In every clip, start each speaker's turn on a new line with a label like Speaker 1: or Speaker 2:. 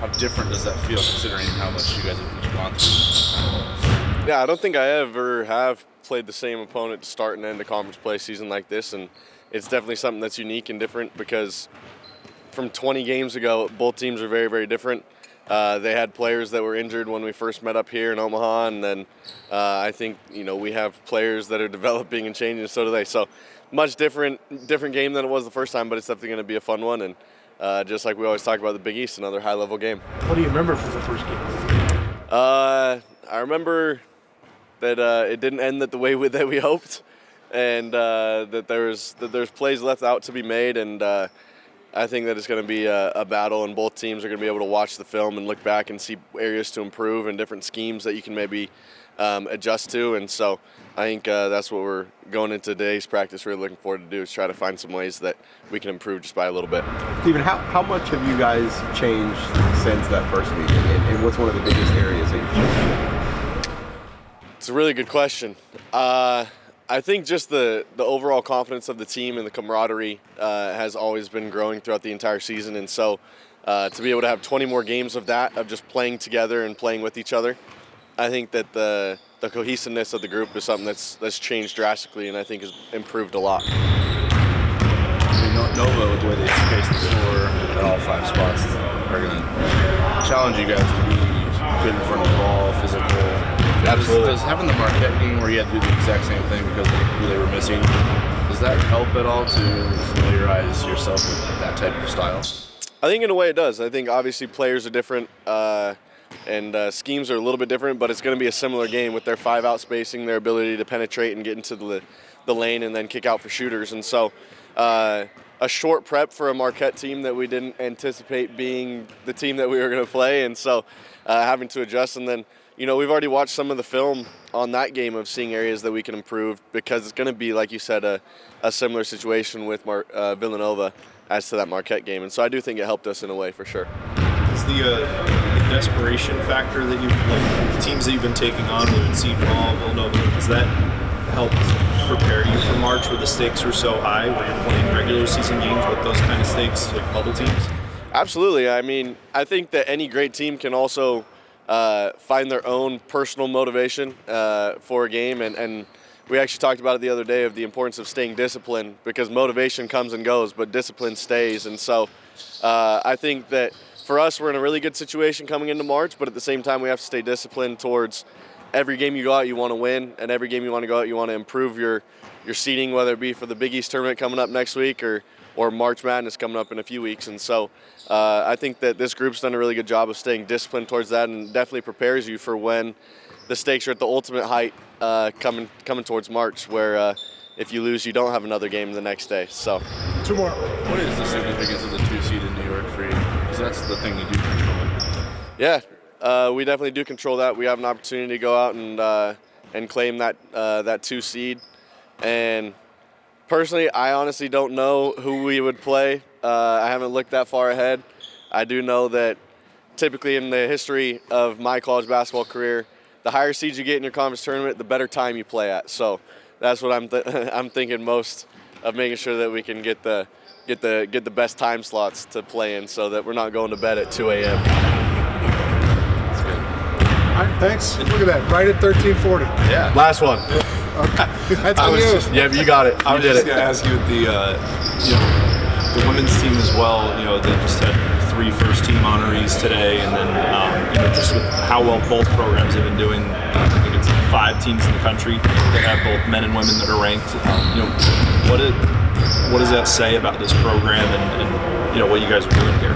Speaker 1: How different does that feel considering how much you guys have each gone through?
Speaker 2: Yeah, I don't think I ever have played the same opponent to start and end a conference play season like this, and it's definitely something that's unique and different because from 20 games ago, both teams are very, very different. They had players that were injured when we first met up here in Omaha, and then I think we have players that are developing and changing, and so do they. So much different game than it was the first time, but it's definitely going to be a fun one. And just like we always talk about the Big East, another high-level game.
Speaker 3: What do you remember from the first game?
Speaker 2: I remember that it didn't end the way that we hoped, and that there's plays left out to be made, and I think that it's going to be a battle, and both teams are going to be able to watch the film and look back and see areas to improve and different schemes that you can maybe adjust to. And so I think that's what we're going into today's practice really looking forward to do, is try to find some ways that we can improve just by a little bit.
Speaker 4: Stephen, how much have you guys changed since that first meeting, and what's one of the biggest areas that you've changed?
Speaker 2: It's a really good question. I think just the overall confidence of the team and the camaraderie has always been growing throughout the entire season. And so to be able to have 20 more games of that, of just playing together and playing with each other, I think that the cohesiveness of the group is something that's changed drastically, and I think has improved a lot.
Speaker 1: Nova, with the way they spaced the floor at all 5 spots, are going to challenge you guys to be good in front of the ball, physical.
Speaker 2: Absolutely.
Speaker 1: Does having the Marquette game where you had to do the exact same thing because of who they were missing, does that help at all to familiarize yourself with that type of style?
Speaker 2: I think in a way it does. I think obviously players are different and schemes are a little bit different, but it's going to be a similar game with their 5-out spacing, their ability to penetrate and get into the lane and then kick out for shooters. And so a short prep for a Marquette team that we didn't anticipate being the team that we were going to play, and so having to adjust. And then we've already watched some of the film on that game of seeing areas that we can improve, because it's going to be, like you said, a similar situation with Villanova as to that Marquette game. And so I do think it helped us in a way for sure.
Speaker 5: Is the desperation factor that the teams that you've been taking on, whether it's Seton Hall, Villanova, has that helped prepare you for March where the stakes are so high, where you're playing regular season games with those kind of stakes, like bubble teams?
Speaker 2: Absolutely. I mean, I think that any great team can also find their own personal motivation for a game, and we actually talked about it the other day of the importance of staying disciplined, because motivation comes and goes, but discipline stays. And so I think that for us, we're in a really good situation coming into March, but at the same time we have to stay disciplined towards every game you go out you want to win, and every game you want to go out you want to improve your seeding, whether it be for the Big East tournament coming up next week or March Madness coming up in a few weeks. And so I think that this group's done a really good job of staying disciplined towards that, and definitely prepares you for when the stakes are at the ultimate height coming towards March, where if you lose, you don't have another game the next day. So
Speaker 3: 2 more.
Speaker 1: What is the significance of the 2 seed in New York for you? Because that's the thing you do control.
Speaker 2: Yeah, we definitely do control that. We have an opportunity to go out and claim that 2 seed. And personally, I honestly don't know who we would play. I haven't looked that far ahead. I do know that typically in the history of my college basketball career, the higher seeds you get in your conference tournament, the better time you play at. So that's what I'm thinking most of, making sure that we can get the best time slots to play in, so that we're not going to bed at 2 a.m.
Speaker 1: That's good.
Speaker 3: All right, thanks. Look at that, right at 13:40.
Speaker 1: Yeah.
Speaker 2: Last one.
Speaker 3: Okay, that's on you.
Speaker 2: Yeah, but you got it.
Speaker 5: I
Speaker 2: You
Speaker 5: was
Speaker 2: did
Speaker 5: just
Speaker 2: it.
Speaker 5: going to ask you the women's team as well. They just had 3 first-team honorees today, and then just with how well both programs have been doing. I think it's 5 teams in the country that have both men and women that are ranked. What does that say about this program and what you guys are doing here?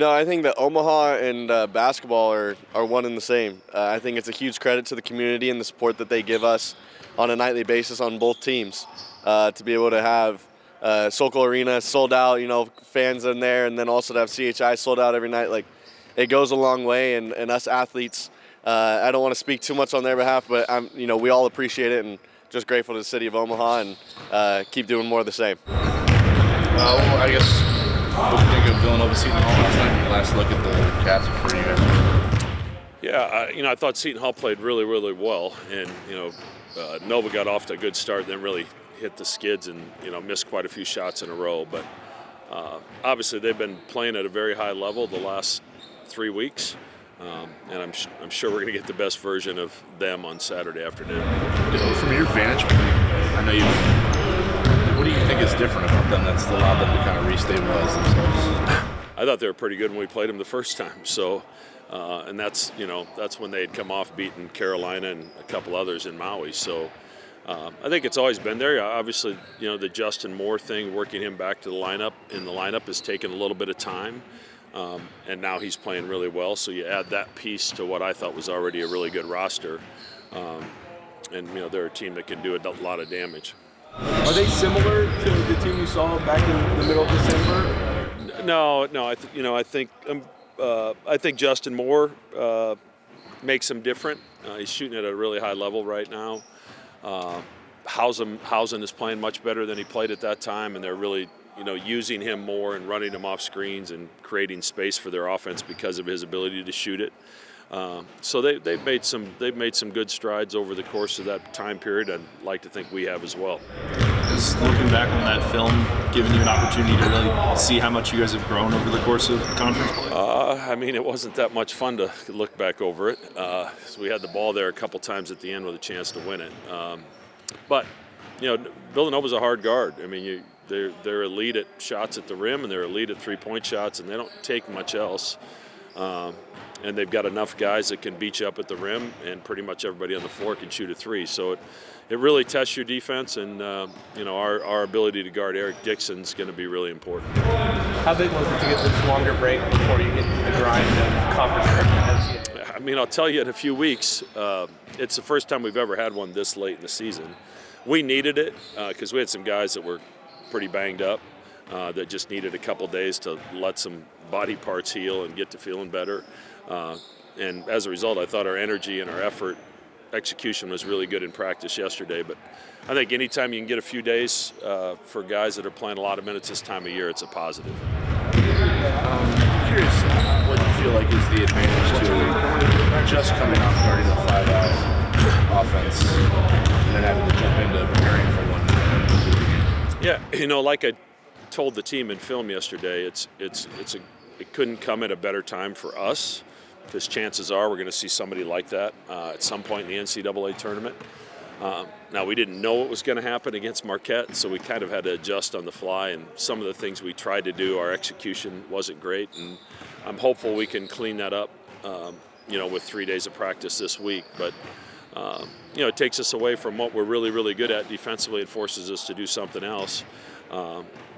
Speaker 2: I think that Omaha and basketball are one and the same. I think it's a huge credit to the community and the support that they give us on a nightly basis on both teams. To be able to have Sokol Arena sold out, fans in there, and then also to have CHI sold out every night, like, it goes a long way. And us athletes, I don't want to speak too much on their behalf, but we all appreciate it, and just grateful to the city of Omaha, and keep doing more of the same.
Speaker 1: Well, I guess what do you think of Villanova Seton Hall last night? Last look at the Cats before you guys.
Speaker 6: Yeah, I thought Seton Hall played really, really well, and Nova got off to a good start, then really hit the skids and missed quite a few shots in a row. But obviously they've been playing at a very high level the last 3 weeks. And I'm sure we're going to get the best version of them on Saturday afternoon.
Speaker 1: From your vantage point, I know what do you think is different about them that's allowed them to kind of restabilize themselves?
Speaker 6: I thought they were pretty good when we played them the first time. So, and that's when they had come off beating Carolina and a couple others in Maui. So I think it's always been there. Obviously, the Justin Moore thing, working him back to the lineup has taken a little bit of time. And now he's playing really well. So you add that piece to what I thought was already a really good roster. And they're a team that can do a lot of damage.
Speaker 4: Are they similar to the team you saw back in the middle of December?
Speaker 6: No. I think Justin Moore makes him different. He's shooting at a really high level right now. Hausen is playing much better than he played at that time, and they're really using him more and running him off screens and creating space for their offense because of his ability to shoot it. So they've made some good strides over the course of that time period. I'd like to think we have as well.
Speaker 5: Is looking back on that film giving you an opportunity to really see how much you guys have grown over the course of conference play?
Speaker 6: It wasn't that much fun to look back over it. So we had the ball there a couple times at the end with a chance to win it. But Villanova's a hard guard. They're elite at shots at the rim, and they're elite at three-point shots, and they don't take much else. And they've got enough guys that can beat you up at the rim, and pretty much everybody on the floor can shoot a three. So it really tests your defense, and our ability to guard Eric Dixon's going to be really important.
Speaker 7: How big was it to get this longer break before you get the grind of conference tournament?
Speaker 6: I'll tell you, in a few weeks, it's the first time we've ever had one this late in the season. We needed it because we had some guys that were pretty banged up that just needed a couple days to let some body parts heal and get to feeling better. And as a result, I thought our energy and our effort, execution was really good in practice yesterday. But I think anytime you can get a few days for guys that are playing a lot of minutes this time of year, it's a positive.
Speaker 1: I'm curious what you feel like is the advantage to just coming off guarding the 5-out offense and then having to jump into preparing for one.
Speaker 6: Yeah, like I told the team in film yesterday, it couldn't come at a better time for us, because chances are we're going to see somebody like that at some point in the NCAA tournament. Now, we didn't know what was going to happen against Marquette, so we kind of had to adjust on the fly, and some of the things we tried to do, our execution wasn't great, and I'm hopeful we can clean that up, with 3 days of practice this week. But, it takes us away from what we're really, really good at defensively. It forces us to do something else,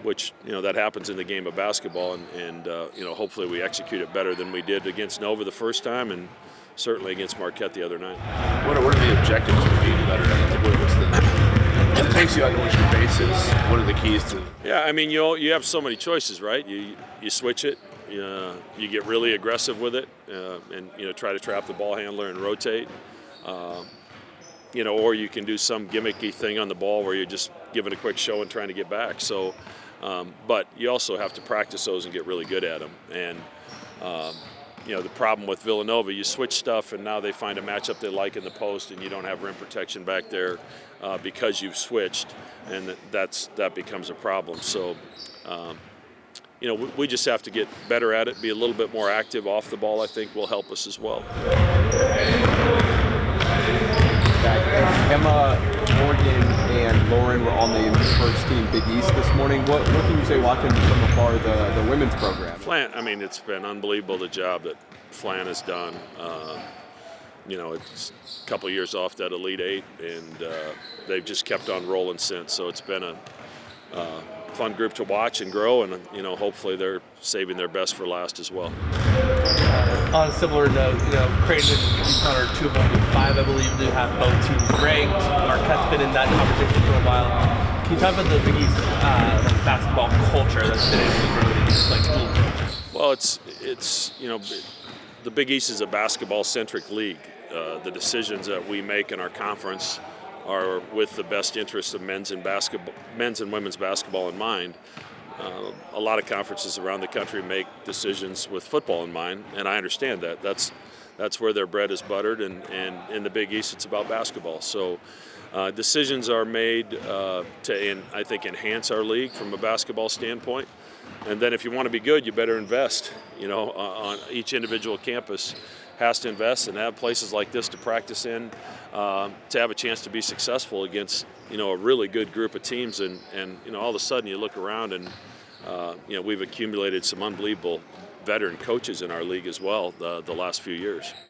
Speaker 6: which, that happens in the game of basketball, and hopefully we execute it better than we did against Nova the first time, and certainly against Marquette the other night.
Speaker 1: What are the objectives of being better at it? It takes you out to which your bases. What are the keys to?
Speaker 6: Yeah, you have so many choices, right? You switch it, you get really aggressive with it, and try to trap the ball handler and rotate. Or you can do some gimmicky thing on the ball where you're just giving a quick show and trying to get back. So, but you also have to practice those and get really good at them. And the problem with Villanova, you switch stuff, and now they find a matchup they like in the post, and you don't have rim protection back there because you've switched, and that becomes a problem. So, we just have to get better at it, be a little bit more active off the ball. I think will help us as well.
Speaker 4: Emma, Morgan, and Lauren were on the first team Big East this morning. What can you say watching from afar the women's program?
Speaker 6: Flan, it's been unbelievable the job that Flan has done. It's a couple of years off that Elite Eight, and they've just kept on rolling since. So it's been a fun group to watch and grow, and hopefully they're saving their best for last as well.
Speaker 7: On a similar note, Creighton and UConn are 2 of only 5, I believe, that have both teams ranked. Marquette's been in that conversation for a while. Can you talk about the Big East basketball culture that's been able to grow these dual cultures?
Speaker 6: Well, it's the Big East is a basketball-centric league. The decisions that we make in our conference are with the best interest of men's and women's basketball in mind. A lot of conferences around the country make decisions with football in mind, and I understand that. That's where their bread is buttered, and in the Big East, it's about basketball. So decisions are made to, I think, enhance our league from a basketball standpoint. And then if you want to be good, you better invest. On each individual campus has to invest and have places like this to practice in, to have a chance to be successful against a really good group of teams. And all of a sudden you look around and we've accumulated some unbelievable veteran coaches in our league as well the last few years.